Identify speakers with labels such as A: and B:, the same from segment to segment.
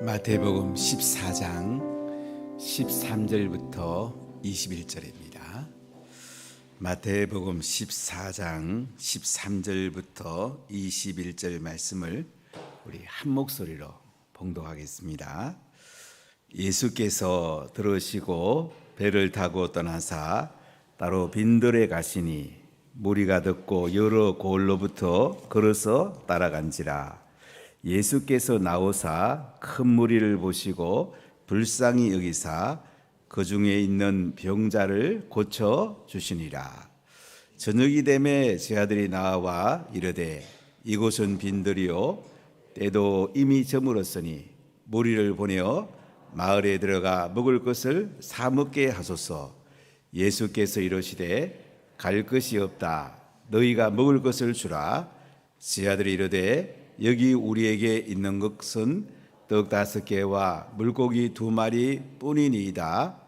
A: 마태복음 14장 13절부터 21절입니다. 마태복음 14장 13절부터 21절 말씀을 우리 한 목소리로 봉독하겠습니다. 예수께서 들으시고 배를 타고 떠나사 따로 빈들에 가시니 무리가 듣고 여러 고을로부터 걸어서 따라간지라. 예수께서 나오사 큰 무리를 보시고 불쌍히 여기사 그 중에 있는 병자를 고쳐 주시니라. 저녁이 되매 제 아들이 나와 이르되 이곳은 빈들이요 때도 이미 저물었으니 무리를 보내어 마을에 들어가 먹을 것을 사 먹게 하소서. 예수께서 이르시되 갈 것이 없다. 너희가 먹을 것을 주라. 제 아들이 이르되 여기 우리에게 있는 것은 떡 5개와 물고기 2마리 뿐이니이다.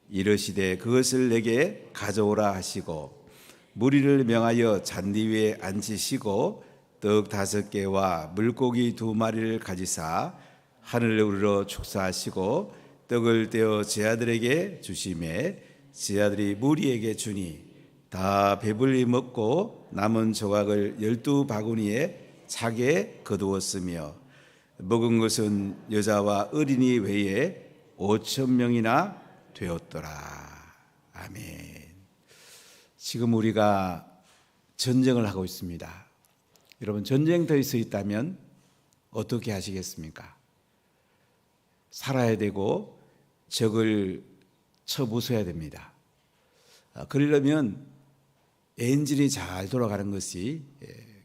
A: 이르시되 그것을 내게 가져오라 하시고 무리를 명하여 잔디 위에 앉히시고 떡 5개와 물고기 2마리를 가지사 하늘을 우러러 축사하시고 떡을 떼어 제 아들에게 주시매 제 아들이 무리에게 주니 다 배불리 먹고 남은 조각을 12바구니에 차게 거두었으며 먹은 것은 여자와 어린이 외에 5,000명이나 되었더라. 아멘. 지금 우리가 전쟁을 하고 있습니다. 여러분, 전쟁터에 서 있다면 어떻게 하시겠습니까? 살아야 되고 적을 쳐 부숴야 됩니다. 그러려면 엔진이 잘 돌아가는 것이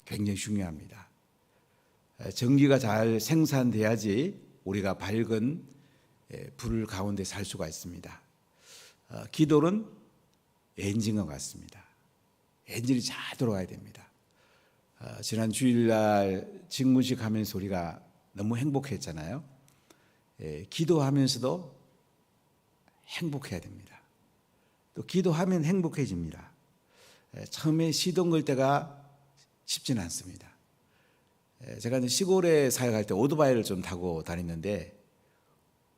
A: 굉장히 중요합니다. 전기가 잘 생산돼야지 우리가 밝은 불 가운데 살 수가 있습니다. 기도는 엔진과 같습니다. 엔진이 잘 돌아가야 됩니다. 지난 주일날 직무식 하면서 우리가 너무 행복했잖아요. 기도하면서도 행복해야 됩니다. 또 기도하면 행복해집니다. 처음에 시동 걸 때가 쉽지는 않습니다. 제가 시골에 사역할 때 오토바이를 좀 타고 다녔는데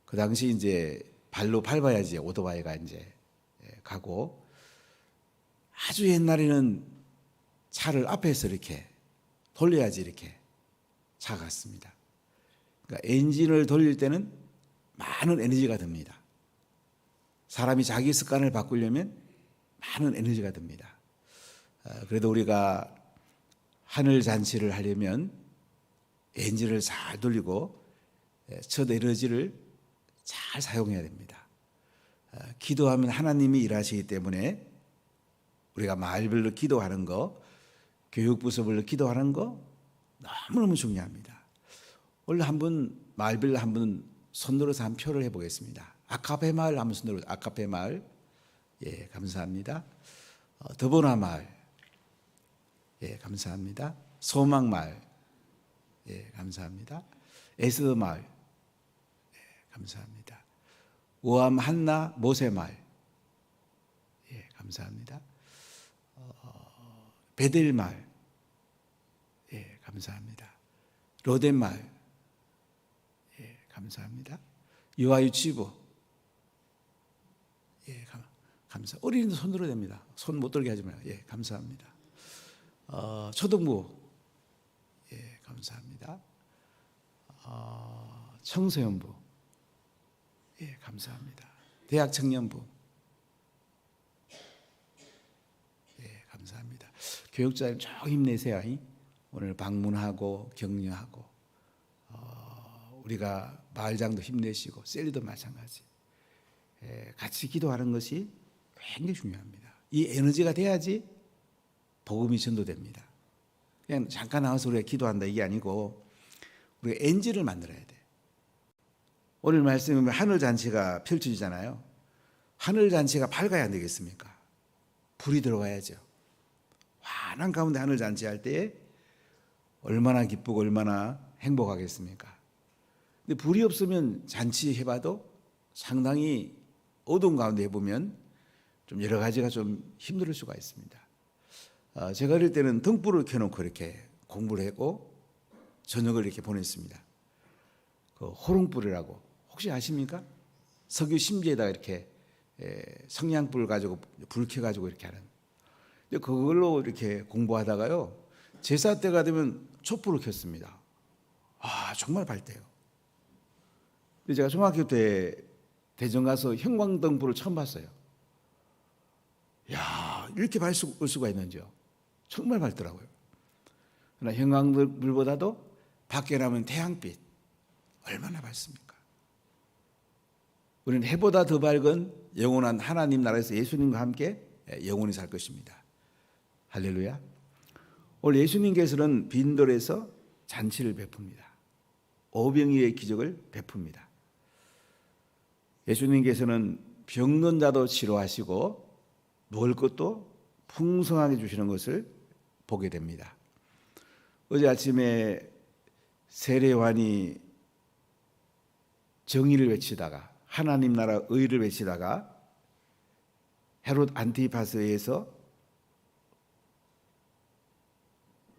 A: 그 당시 이제 발로 밟아야지 오토바이가 이제 가고, 아주 옛날에는 차를 앞에서 이렇게 돌려야지 이렇게 차가 갔습니다. 그러니까 엔진을 돌릴 때는 많은 에너지가 듭니다. 사람이 자기 습관을 바꾸려면 많은 에너지가 듭니다. 그래도 우리가 하늘 잔치를 하려면 엔진을 잘 돌리고 첫 에너지를 잘 사용해야 됩니다. 기도하면 하나님이 일하시기 때문에 우리가 마을별로 기도하는 거, 교육부서별로 기도하는 거 너무너무 중요합니다. 오늘 한번 마을별로 한번 손들어서 한 표를 해보겠습니다. 아카페 마을 한번 손들어. 아카페 마을, 예, 감사합니다. 더보나 마을, 예, 감사합니다. 소망 마을, 예, 감사합니다. 에스더 마을, 예, 감사합니다. 우암 한나 모세 마을, 예, 감사합니다. 베델 마을, 예, 감사합니다. 로덴 마을, 예, 감사합니다. 유아유치부, 예, 감사. 어린이도 손 들어야 됩니다. 손 못 들게 하지 마요. 예, 감사합니다. 초등부, 예, 감사합니다. 청소년부, 예, 감사합니다. 대학 청년부, 예, 감사합니다. 교육자님 쭉 힘내세요. 오늘 방문하고 격려하고, 우리가 마을장도 힘내시고 셀리도 마찬가지. 같이 기도하는 것이 굉장히 중요합니다. 이 에너지가 돼야지 복음이 전도됩니다. 그냥 잠깐 나와서 우리가 기도한다 이게 아니고 우리가 엔진을 만들어야 돼. 오늘 말씀은 하늘잔치가 펼쳐지잖아요. 하늘잔치가 밝아야 안 되겠습니까? 불이 들어와야죠. 환한 가운데 하늘잔치 할 때 얼마나 기쁘고 얼마나 행복하겠습니까? 근데 불이 없으면 잔치 해봐도 상당히 어두운 가운데 해보면 좀 여러 가지가 좀 힘들 수가 있습니다. 제가 어릴 때는 등불을 켜놓고 이렇게 공부를 했고 저녁을 이렇게 보냈습니다. 그 호롱불이라고 혹시 아십니까? 석유 심지에다가 이렇게 성냥불 가지고 불 켜가지고 이렇게 하는. 그걸로 이렇게 공부하다가요 제사 때가 되면 촛불을 켰습니다. 아 정말 밝대요. 제가 중학교 때 대전 가서 형광등불을 처음 봤어요. 야 이렇게 밝을 수가 있는지요. 정말 밝더라고요. 그러나 형광등불보다도 밖에 나면 태양빛 얼마나 밝습니까? 우리는 해보다 더 밝은 영원한 하나님 나라에서 예수님과 함께 영원히 살 것입니다. 할렐루야. 오늘 예수님께서는 빈돌에서 잔치를 베풉니다. 오병이어의 기적을 베풉니다. 예수님께서는 병든 자도 치료하시고 먹을 것도 풍성하게 주시는 것을 보게 됩니다. 어제 아침에 세례요한이 정의를 외치다가 하나님 나라 의를 외치다가 헤롯 안티파스에 의해서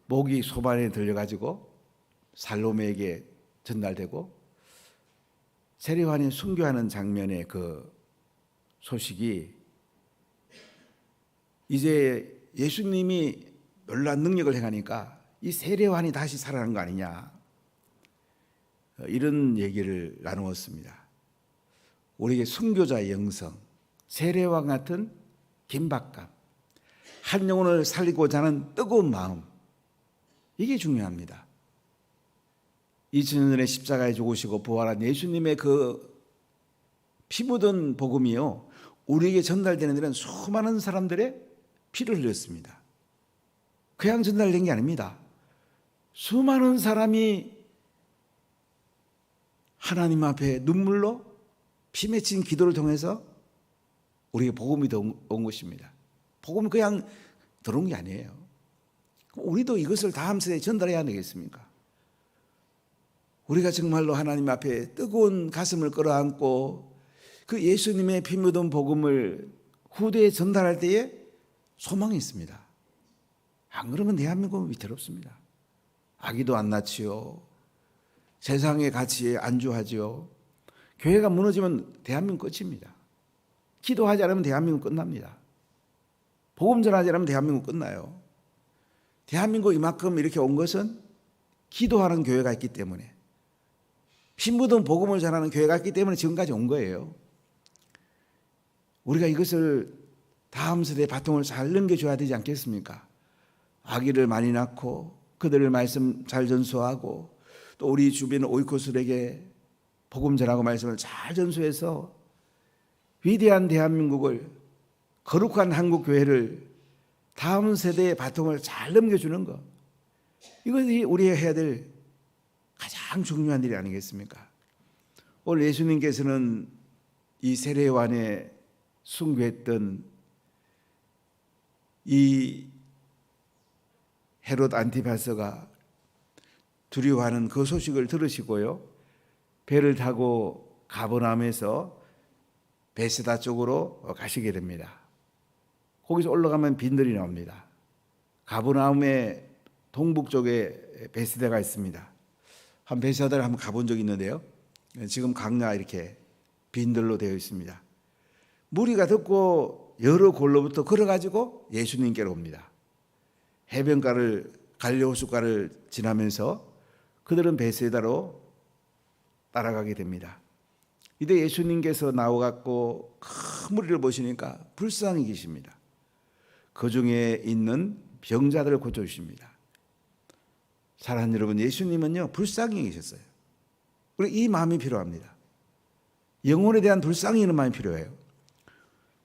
A: 목이 소반에 들려가지고 살로메에게 전달되고 세례요한이 순교하는 장면의 그 소식이 이제 예수님이 놀라운 능력을 행하니까 이 세례요한이 다시 살아난 거 아니냐 이런 얘기를 나누었습니다. 우리에게 순교자의 영성, 세례요한 같은 긴박감, 한 영혼을 살리고자 하는 뜨거운 마음 이게 중요합니다. 2000년 전에 십자가에 죽으시고 부활한 예수님의 그 피 묻은 복음이요 우리에게 전달되는 데는 수많은 사람들의 피를 흘렸습니다. 그냥 전달된 게 아닙니다. 수많은 사람이 하나님 앞에 눈물로 피 맺힌 기도를 통해서 우리에게 복음이 온 것입니다. 복음은 그냥 들어온 게 아니에요. 우리도 이것을 다음 세대에 전달해야 되겠습니까? 우리가 정말로 하나님 앞에 뜨거운 가슴을 끌어안고 그 예수님의 피 묻은 복음을 후대에 전달할 때에 소망이 있습니다. 안 그러면 대한민국은 위태롭습니다. 아기도 안 낳지요. 세상의 가치에 안주하지요. 교회가 무너지면 대한민국 끝입니다. 기도하지 않으면 대한민국 끝납니다. 복음 전하지 않으면 대한민국 끝나요. 대한민국 이만큼 이렇게 온 것은 기도하는 교회가 있기 때문에 피 묻은 복음을 전하는 교회가 있기 때문에 지금까지 온 거예요. 우리가 이것을 다음 세대에 바통을 잘 넘겨줘야 되지 않겠습니까? 아기를 많이 낳고 그들을 말씀 잘 전수하고 또 우리 주변 오이코스들에게 복음 전하고 말씀을 잘 전수해서 위대한 대한민국을 거룩한 한국 교회를 다음 세대의 바통을 잘 넘겨주는 것 이것이 우리가 해야 될 가장 중요한 일이 아니겠습니까? 오늘 예수님께서는 이 세례요한에 순교했던 이 헤롯 안티파스가 두려워하는 그 소식을 들으시고요. 배를 타고 가버나움에서 베세다 쪽으로 가시게 됩니다. 거기서 올라가면 빈들이 나옵니다. 가버나움의 동북쪽에 베세다가 있습니다. 한 베세다를 한번 가본 적이 있는데요. 지금 강가 이렇게 빈들로 되어 있습니다. 무리가 듣고 여러 골로부터 걸어가지고 예수님께로 옵니다. 해변가를 갈려호숫가를 지나면서 그들은 베세다로 따라가게 됩니다. 이때 예수님께서 나와갖고 큰 무리를 보시니까 불쌍히 계십니다. 그 중에 있는 병자들을 고쳐주십니다. 사랑하는 여러분, 예수님은요 불쌍히 계셨어요. 우리 이 마음이 필요합니다. 영혼에 대한 불쌍히 있는 마음이 필요해요.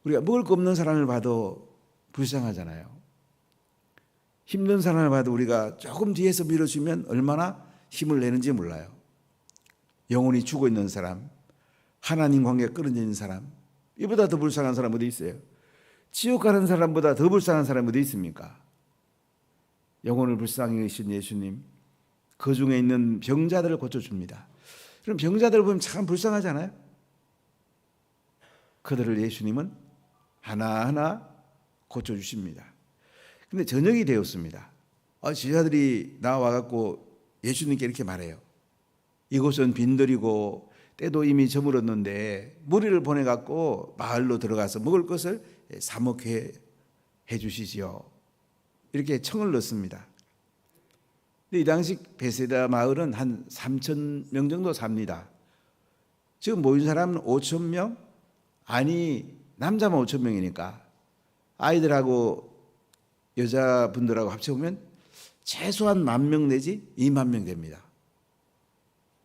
A: 우리가 먹을 거 없는 사람을 봐도 불쌍하잖아요. 힘든 사람을 봐도 우리가 조금 뒤에서 밀어주면 얼마나 힘을 내는지 몰라요. 영혼이 죽어 있는 사람, 하나님 관계가 끊어져 있는 사람, 이보다 더 불쌍한 사람 어디 있어요? 지옥 가는 사람보다 더 불쌍한 사람 어디 있습니까? 영혼을 불쌍히 여기신 예수님, 그 중에 있는 병자들을 고쳐줍니다. 그럼 병자들을 보면 참 불쌍하잖아요. 그들을 예수님은 하나하나 고쳐주십니다. 근데 저녁이 되었습니다. 제자들이 나와갖고 예수님께 이렇게 말해요. 이곳은 빈들이고 때도 이미 저물었는데 무리를 보내갖고 마을로 들어가서 먹을 것을 사 먹게 해주시지요. 이렇게 청을 넣습니다. 근데 이 당시 베세다 마을은 한 3,000명 정도 삽니다. 지금 모인 사람은 5,000명? 아니, 남자만 5,000명이니까 아이들하고 여자분들하고 합쳐보면 최소한 10,000명 내지 20,000명 됩니다.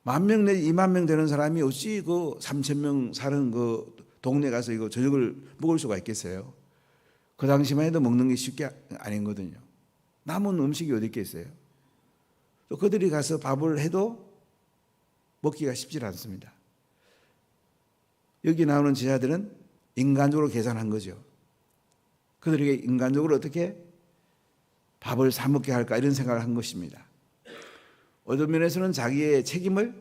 A: 10,000명 내지 20,000명 되는 사람이 어찌 그 3,000명 사는 그 동네 가서 이거 저녁을 먹을 수가 있겠어요? 그 당시만 해도 먹는 게 쉽게 아니거든요. 남은 음식이 어디 있겠어요? 또 그들이 가서 밥을 해도 먹기가 쉽지 않습니다. 여기 나오는 제자들은 인간적으로 계산한 거죠. 그들에게 인간적으로 어떻게 밥을 사 먹게 할까 이런 생각을 한 것입니다. 어떤 면에서는 자기의 책임을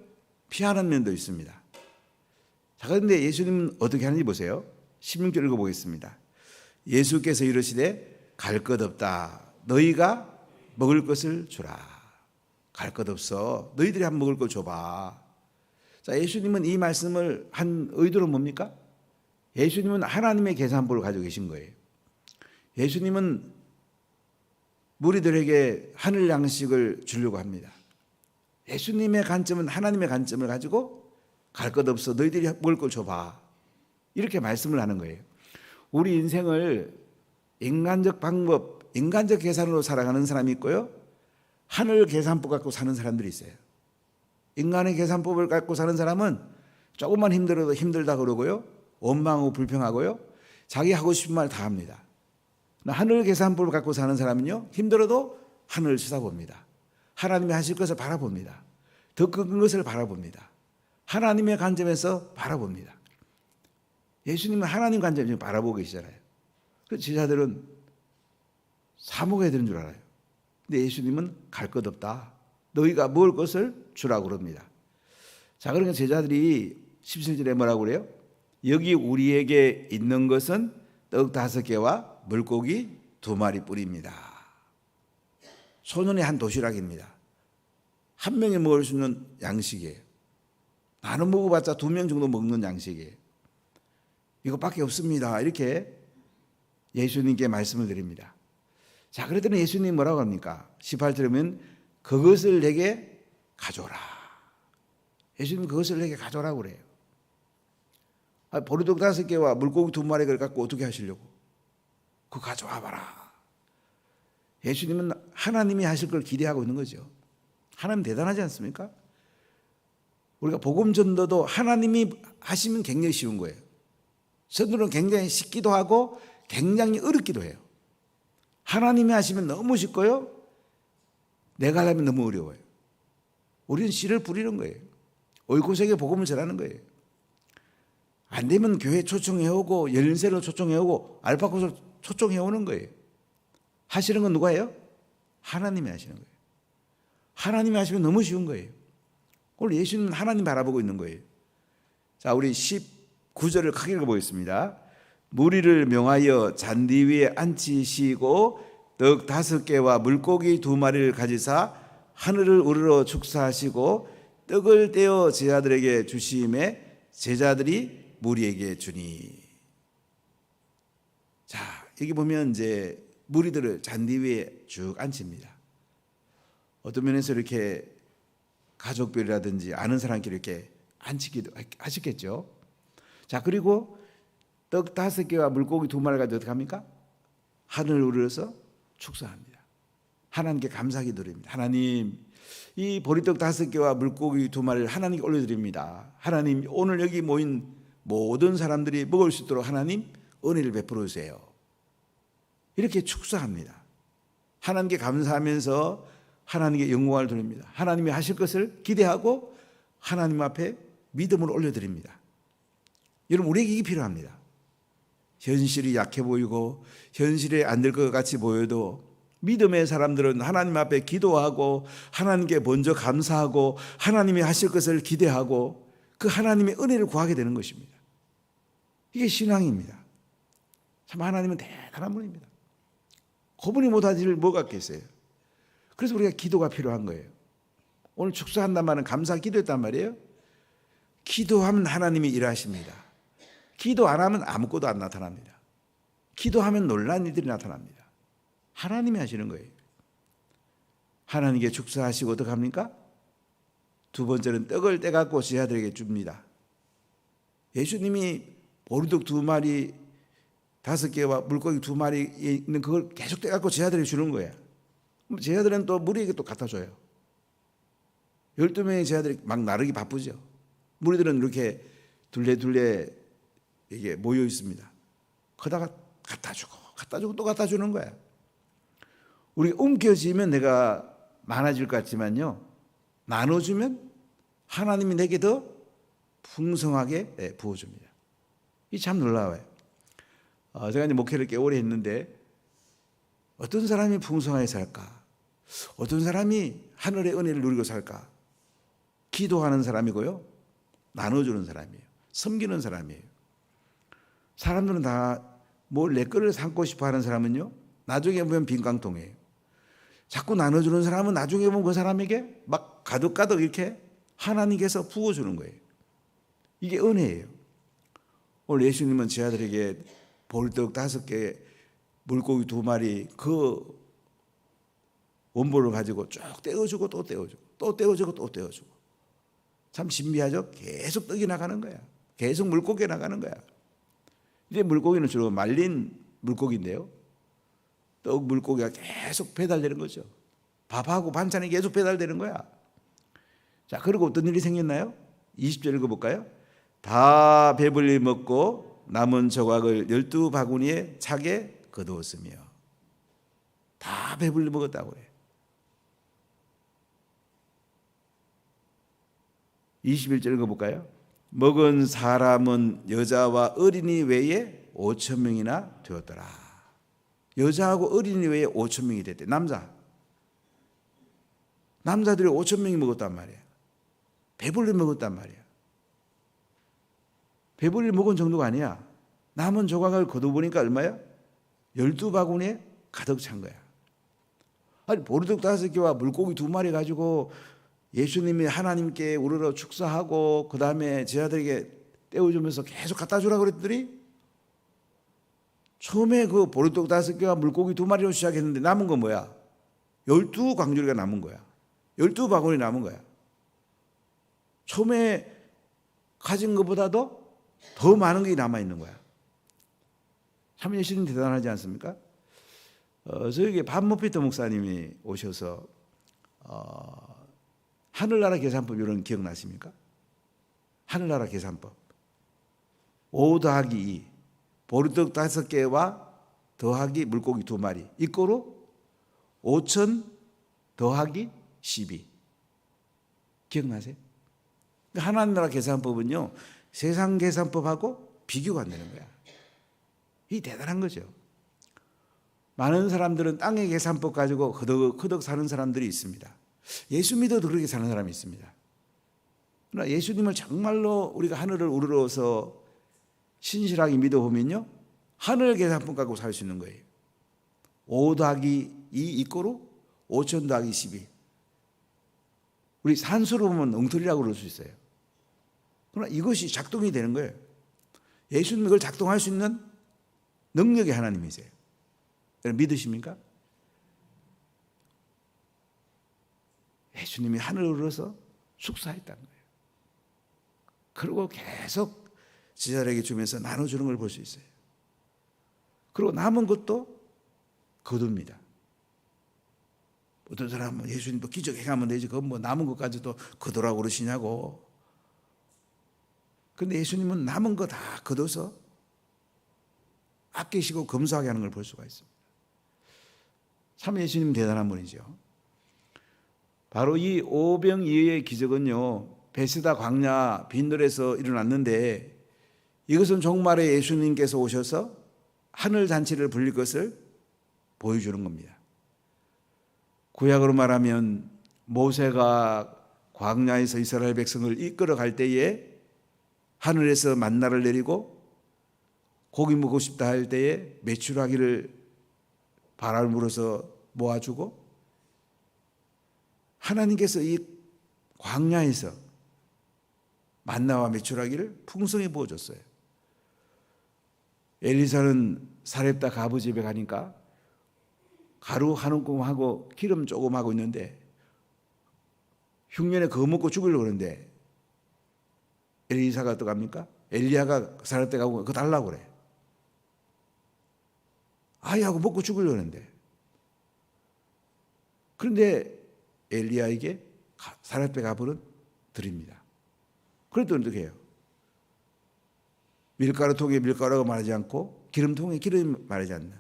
A: 피하는 면도 있습니다. 자, 그런데 예수님은 어떻게 하는지 보세요. 16절 읽어보겠습니다. 예수께서 이르시되 갈 것 없다. 너희가 먹을 것을 주라. 갈 것 없어. 너희들이 한 먹을 걸 줘봐. 자, 예수님은 이 말씀을 한 의도는 뭡니까? 예수님은 하나님의 계산법을 가지고 계신 거예요. 예수님은 무리들에게 하늘 양식을 주려고 합니다. 예수님의 관점은 하나님의 관점을 가지고 갈 것 없어. 너희들이 먹을 걸 줘봐. 이렇게 말씀을 하는 거예요. 우리 인생을 인간적 방법, 인간적 계산으로 살아가는 사람이 있고요. 하늘 계산법 갖고 사는 사람들이 있어요. 인간의 계산법을 갖고 사는 사람은 조금만 힘들어도 힘들다 그러고요. 원망하고 불평하고요. 자기 하고 싶은 말 다 합니다. 하늘 계산법을 갖고 사는 사람은요. 힘들어도 하늘을 쳐다봅니다. 하나님이 하실 것을 바라봅니다. 더 큰 것을 바라봅니다. 하나님의 관점에서 바라봅니다. 예수님은 하나님 관점에서 바라보고 계시잖아요. 그 제자들은 사 먹어야 되는 줄 알아요. 근데 예수님은 갈 것 없다. 너희가 먹을 것을 주라고 그럽니다. 자, 그러니까 제자들이 17절에 뭐라고 그래요? 여기 우리에게 있는 것은 떡 5개와 물고기 2마리 뿐입니다. 소년의 한 도시락입니다. 한 명이 먹을 수 있는 양식이에요. 나는 먹어봤자 2명 정도 먹는 양식이에요. 이것밖에 없습니다. 이렇게 예수님께 말씀을 드립니다. 자, 그랬더니 예수님이 뭐라고 합니까? 18절에 보면 그것을 내게 가져라. 예수님 그것을 내게 가져라고 그래요. 보리떡 5개와 물고기 2마리를 갖고 어떻게 하시려고? 그거 가져와 봐라. 예수님은 하나님이 하실 걸 기대하고 있는 거죠. 하나님 대단하지 않습니까? 우리가 복음 전도도 하나님이 하시면 굉장히 쉬운 거예요. 전도는 굉장히 쉽기도 하고 굉장히 어렵기도 해요. 하나님이 하시면 너무 쉽고요. 내가 하려면 너무 어려워요. 우리는 씨를 뿌리는 거예요. 오이코색에 복음을 전하는 거예요. 안 되면 교회 초청해오고 연세로 초청해오고 알파고를 초청해오는 거예요. 하시는 건 누가 해요? 하나님이 하시는 거예요. 하나님이 하시면 너무 쉬운 거예요. 오늘 예수님은 하나님 바라보고 있는 거예요. 자, 우리 19절을 크게 읽어보겠습니다. 무리를 명하여 잔디 위에 앉히시고 떡 5개와 물고기 2마리를 가지사 하늘을 우러러 축사하시고 떡을 떼어 제자들에게 주시매 제자들이 무리에게 주니. 자, 여기 보면 이제 무리들을 잔디 위에 쭉 앉힙니다. 어떤 면에서 이렇게 가족별이라든지 아는 사람끼리 이렇게 앉히기도 하셨겠죠. 자, 그리고 떡 5개와 물고기 2마리를 가지고 어떻게 합니까? 하늘을 우러러서 축사합니다. 하나님께 감사하기 드립니다. 하나님, 이 보리떡 5개와 물고기 2마리를 하나님께 올려드립니다. 하나님, 오늘 여기 모인 모든 사람들이 먹을 수 있도록 하나님 은혜를 베풀어 주세요. 이렇게 축사합니다. 하나님께 감사하면서 하나님께 영광을 돌립니다. 하나님이 하실 것을 기대하고 하나님 앞에 믿음을 올려드립니다. 여러분, 우리에게 이게 필요합니다. 현실이 약해 보이고 현실이 안 될 것 같이 보여도 믿음의 사람들은 하나님 앞에 기도하고 하나님께 먼저 감사하고 하나님이 하실 것을 기대하고 그 하나님의 은혜를 구하게 되는 것입니다. 이게 신앙입니다. 참 하나님은 대단한 분입니다. 그분이 못하실 뭐가 있겠어요. 그래서 우리가 기도가 필요한 거예요. 오늘 축사한단 말은 감사 기도했단 말이에요. 기도하면 하나님이 일하십니다. 기도 안 하면 아무것도 안 나타납니다. 기도하면 놀라운 일들이 나타납니다. 하나님이 하시는 거예요. 하나님께 축사하시고 어떻게 합니까? 두 번째는 떡을 떼갖고 제자들에게 줍니다. 예수님이 보리떡 2마리 5개와 물고기 2마리 있는 그걸 계속 떼갖고 제자들에게 주는 거예요. 제자들은 또 무리에게 또 갖다 줘요. 12명의 제자들이 막 나르기 바쁘죠. 무리들은 이렇게 둘레 이게 모여 있습니다. 그러다가 갖다 주고 또 갖다 주는 거야. 우리 움켜쥐면 내가 많아질 것 같지만요, 나눠주면 하나님이 내게 더 풍성하게 부어줍니다. 이 참 놀라워요. 제가 이제 목회를 꽤 오래 했는데 어떤 사람이 풍성하게 살까? 어떤 사람이 하늘의 은혜를 누리고 살까? 기도하는 사람이고요, 나눠주는 사람이에요. 섬기는 사람이에요. 사람들은 다 뭘 내 거를 삼고 싶어 하는 사람은요, 나중에 보면 빈깡통이에요. 자꾸 나눠주는 사람은 나중에 보면 그 사람에게 막 가득가득 이렇게 하나님께서 부어주는 거예요. 이게 은혜예요. 오늘 예수님은 제 아들에게 보리떡 5개, 물고기 2마리 그 원본을 가지고 쭉 떼어주고 또 떼어주고 또 떼어주고 또 떼어주고, 참 신비하죠. 계속 떡이 나가는 거야. 계속 물고기가 나가는 거야. 이제 물고기는 주로 말린 물고기인데요, 떡 물고기가 계속 배달되는 거죠. 밥하고 반찬이 계속 배달되는 거야. 자, 그리고 어떤 일이 생겼나요? 20절 읽어볼까요? 다 배불리 먹고 남은 조각을 12바구니에 차게 거두었으며. 다 배불리 먹었다고 해요. 21절 읽어볼까요? 먹은 사람은 여자와 어린이 외에 5,000명이나 되었더라. 여자하고 어린이 외에 5,000명이 됐대. 남자들이 5,000명이 먹었단 말이야. 배불리 먹었단 말이야. 배불리 먹은 정도가 아니야. 남은 조각을 거둬보니까 얼마야? 12바구니에 가득 찬 거야. 아니, 보리떡 5개와 물고기 2마리 가지고 예수님이 하나님께 우러러 축사하고 그 다음에 제자들에게 떼어주면서 계속 갖다 주라고 그랬더니, 처음에 그 보리떡 5개와 물고기 2마리로 시작했는데 남은 건 뭐야? 12광주리가 남은 거야. 12바구니 남은 거야. 처음에 가진 것보다도 더 많은 게 남아있는 거야. 참 예수님 대단하지 않습니까? 저에게 반모피터 목사님이 오셔서 하늘나라 계산법 이런 기억나십니까? 하늘나라 계산법. 5 더하기 2, 보리떡 5개와 더하기 물고기 2마리, 이거로 5,000 더하기 12. 기억나세요? 하나님나라 계산법은요, 세상 계산법하고 비교가 안 되는 거야. 이 대단한 거죠. 많은 사람들은 땅의 계산법 가지고 허덕허덕 사는 사람들이 있습니다. 예수 믿어도 그렇게 사는 사람이 있습니다. 그러나 예수님을 정말로 우리가 하늘을 우러러서 신실하게 믿어보면요, 하늘 계산법 갖고 살 수 있는 거예요. 5 더하기 2 이꼬로 5,000 더하기 12. 우리 산수로 보면 엉터리라고 그럴 수 있어요. 그러나 이것이 작동이 되는 거예요. 예수님 이걸 작동할 수 있는 능력이 하나님이세요. 여러분 믿으십니까? 예수님이 하늘을 우러러서 축사했다는 거예요. 그리고 계속 제자들에게 주면서 나눠주는 걸 볼 수 있어요. 그리고 남은 것도 거둡니다. 어떤 사람은 예수님도 기적 행하면 되지, 그건 뭐 남은 것까지도 거두라고 그러시냐고. 그런데 예수님은 남은 거 다 거둬서 아끼시고 검소하게 하는 걸 볼 수가 있습니다. 참 예수님 대단한 분이죠. 바로 이 오병이어의 기적은요, 베스다 광야 빈들에서 일어났는데, 이것은 종말에 예수님께서 오셔서 하늘 잔치를 불릴 것을 보여주는 겁니다. 구약으로 말하면 모세가 광야에서 이스라엘 백성을 이끌어 갈 때에 하늘에서 만나를 내리고 고기 먹고 싶다 할 때에 메추라기를 바람을 불어서 모아주고, 하나님께서 이 광야에서 만나와 메추라기를 풍성히 부어줬어요. 엘리사는 사렙다 가부 집에 가니까 가루 한 움큼하고 기름 조금 하고 있는데 흉년에 그거 먹고 죽으려고 그러는데 엘리사가 어떡합니까? 엘리야가 사렙다 가고 그거 달라고 그래. 아이 하고 먹고 죽으려고 하는데 그런데 엘리야에게 사렙다 가부는 드립니다. 그랬더니 어떻게 해요? 밀가루통에 밀가루가 말하지 않고 기름통에 기름이 말하지 않는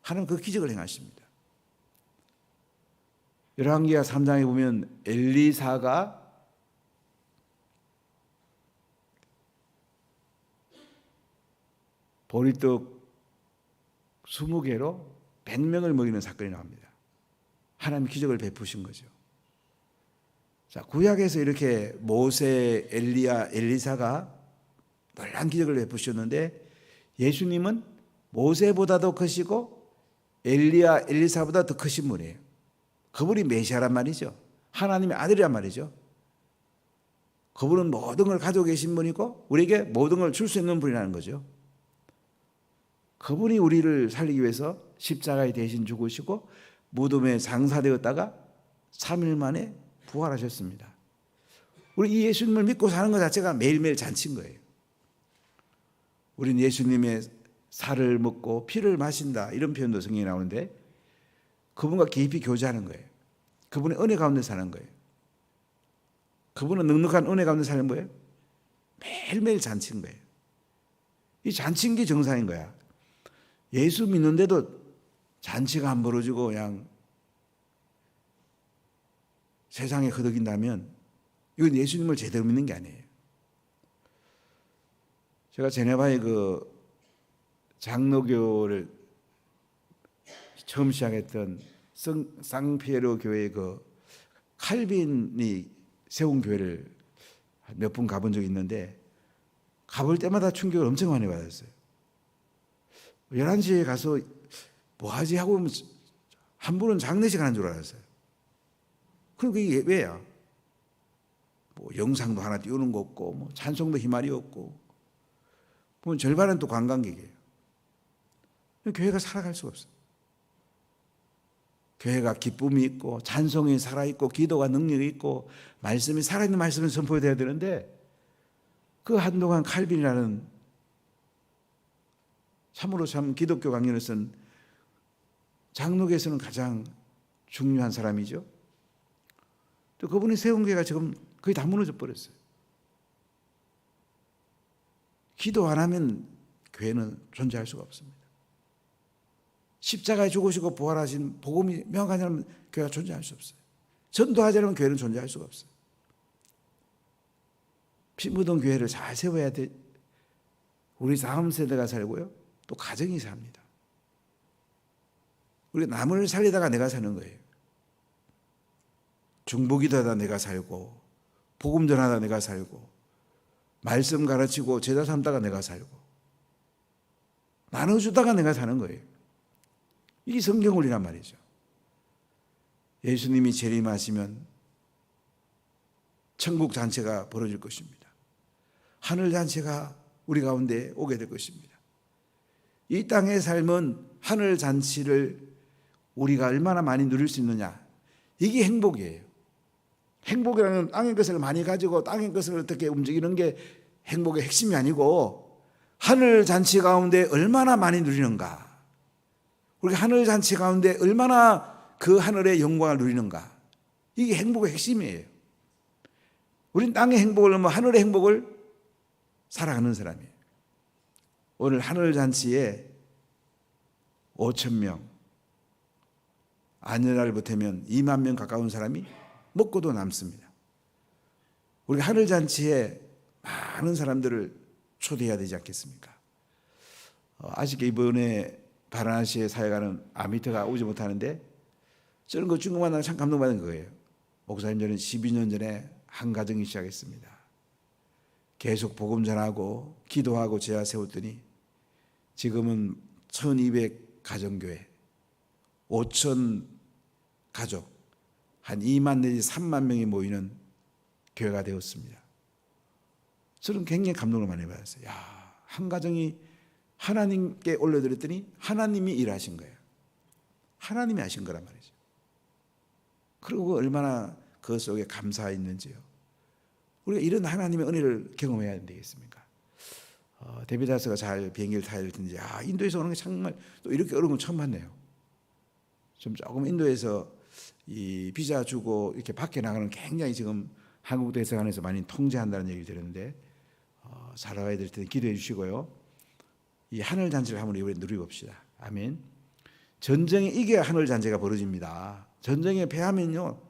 A: 하나님 그 기적을 행하십니다. 열왕기하 3장에 보면 엘리사가 보리떡 20개로 100명을 먹이는 사건이 나옵니다. 하나님 기적을 베푸신 거죠. 자, 구약에서 이렇게 모세, 엘리야, 엘리사가 놀라운 기적을 베푸셨는데 예수님은 모세보다도 크시고 엘리야, 엘리사보다 더 크신 분이에요. 그분이 메시아란 말이죠. 하나님의 아들이란 말이죠. 그분은 모든 걸 가지고 계신 분이고 우리에게 모든 걸 줄 수 있는 분이라는 거죠. 그분이 우리를 살리기 위해서 십자가에 대신 죽으시고 무덤에 장사되었다가 3일 만에 부활하셨습니다. 우리 이 예수님을 믿고 사는 것 자체가 매일매일 잔치인 거예요. 우리는 예수님의 살을 먹고 피를 마신다 이런 표현도 성경에 나오는데 그분과 깊이 교제하는 거예요. 그분의 은혜 가운데 사는 거예요. 그분은 넉넉한 은혜 가운데 사는 거예요. 매일매일 잔치인 거예요. 이 잔치인 게 정상인 거야. 예수 믿는데도 잔치가 안 벌어지고 그냥 세상에 허덕인다면 이건 예수님을 제대로 믿는 게 아니에요. 제가 제네바의 그 장로교를 처음 시작했던 상피에로 교회의 그 칼빈이 세운 교회를 몇 번 가본 적이 있는데 가볼 때마다 충격을 엄청 많이 받았어요. 11시에 가서 뭐 하지 하고 한 분은 장례식 하는 줄 알았어요. 그럼 그게 왜야? 뭐 영상도 하나 띄우는 거 없고 뭐 찬송도 희말이 없고 보면 절반은 또 관광객이에요. 교회가 살아갈 수가 없어요. 교회가 기쁨이 있고 찬송이 살아있고 기도가 능력이 있고 말씀이 살아있는 말씀을 선포해야 되는데 그 한동안 칼빈이라는 참으로 참 기독교 강연을 쓴 장로계에서는 가장 중요한 사람이죠. 또 그분이 세운 교회가 지금 거의 다 무너져 버렸어요. 기도 안 하면 교회는 존재할 수가 없습니다. 십자가에 죽으시고 부활하신 복음이 명확하지 않으면 교회가 존재할 수 없어요. 전도하지 않으면 교회는 존재할 수가 없어요. 피 묻은 교회를 잘 세워야 돼. 우리 다음 세대가 살고요. 또 가정이 삽니다. 우리 남을 살리다가 내가 사는 거예요. 중보기도하다 내가 살고 복음 전하다 내가 살고 말씀 가르치고 제자 삼다가 내가 살고 나눠주다가 내가 사는 거예요. 이게 성경원리란 말이죠. 예수님이 재림하시면 천국 잔치가 벌어질 것입니다. 하늘 잔치가 우리 가운데 오게 될 것입니다. 이 땅의 삶은 하늘 잔치를 우리가 얼마나 많이 누릴 수 있느냐, 이게 행복이에요. 행복이라는 땅의 것을 많이 가지고 땅의 것을 어떻게 움직이는 게 행복의 핵심이 아니고 하늘 잔치 가운데 얼마나 많이 누리는가, 우리가 하늘 잔치 가운데 얼마나 그 하늘의 영광을 누리는가, 이게 행복의 핵심이에요. 우린 땅의 행복을 넘어 하늘의 행복을 살아가는 사람이에요. 오늘 하늘 잔치에 5,000명, 안전을 보태면 2만 명 가까운 사람이 먹고도 남습니다. 우리가 하늘 잔치에 많은 사람들을 초대해야 되지 않겠습니까? 아쉽게 이번에 바라나시에 사역하는 아미트가 오지 못하는데 저는 그 중국만 참 감동받은 거예요. 목사님, 저는 12년 전에 한 가정이 시작했습니다. 계속 복음 전하고 기도하고 제가 세웠더니 지금은 1200 가정교회, 5,000 가족, 한 2만 내지 3만 명이 모이는 교회가 되었습니다. 저는 굉장히 감동을 많이 받았어요. 야, 한 가정이 하나님께 올려드렸더니 하나님이 일하신 거예요. 하나님이 하신 거란 말이죠. 그리고 얼마나 그 속에 감사했는지요. 우리가 이런 하나님의 은혜를 경험해야 되겠습니까? 데비다스가 잘 비행기를 타야 될 텐데, 인도에서 오는 게 정말 또 이렇게 어려운 건 처음 봤네요. 좀 조금 인도에서 이 비자 주고 이렇게 밖에 나가는 굉장히 지금 한국 대사관에서 많이 통제한다는 얘기를 들었는데, 살아와야 될 텐데 기도해 주시고요. 이 하늘 잔치를 한번 이번에 누려봅시다. 아멘. 전쟁에 이겨야 하늘 잔치가 벌어집니다. 전쟁에 패하면요,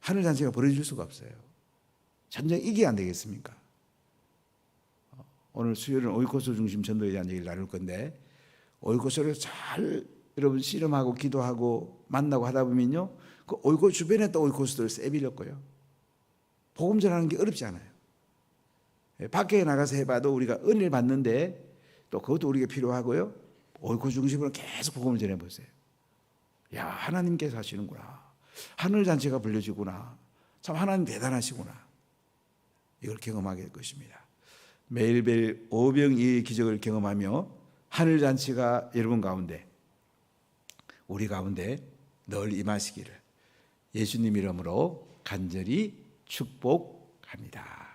A: 하늘 잔치가 벌어질 수가 없어요. 전쟁 이겨야 안 되겠습니까? 오늘 수요일은 오이코스 중심 전도에 대한 얘기를 나눌 건데, 오이코스를 잘 여러분 씨름하고 기도하고 만나고 하다 보면요, 그 오이코스 주변에 또 오이코스들을 세빌렸고요. 복음 전하는 게 어렵지 않아요. 밖에 나가서 해봐도 우리가 은혜를 받는데 또 그것도 우리가 필요하고요. 오이코스 중심으로 계속 복음을 전해보세요. 야, 하나님께서 하시는구나. 하늘 잔치가 불려지구나. 참 하나님 대단하시구나. 이걸 경험하게 될 것입니다. 매일매일 오병이의 기적을 경험하며 하늘 잔치가 여러분 가운데, 우리 가운데 늘 임하시기를 예수님 이름으로 간절히 축복합니다.